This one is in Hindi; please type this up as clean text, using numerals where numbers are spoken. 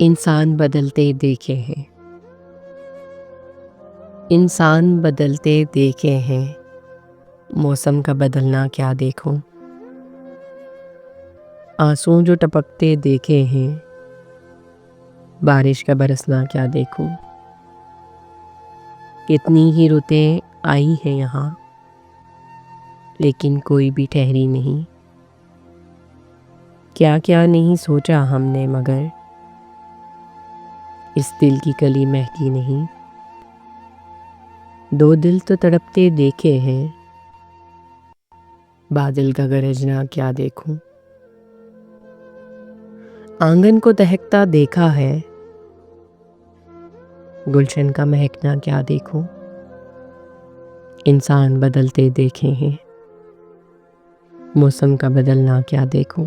इंसान बदलते देखे हैं। इंसान बदलते देखे हैं, मौसम का बदलना क्या देखूं। आंसू जो टपकते देखे हैं, बारिश का बरसना क्या देखूं। कितनी ही रुतें आई हैं यहाँ, लेकिन कोई भी ठहरी नहीं। क्या क्या नहीं सोचा हमने, मगर इस दिल की कली महकी नहीं। दो दिल तो तड़पते देखे हैं, बादल का गरजना क्या देखूं। आंगन को दहकता देखा है, गुलशन का महकना क्या देखूं। इंसान बदलते देखे हैं, मौसम का बदलना क्या देखूं।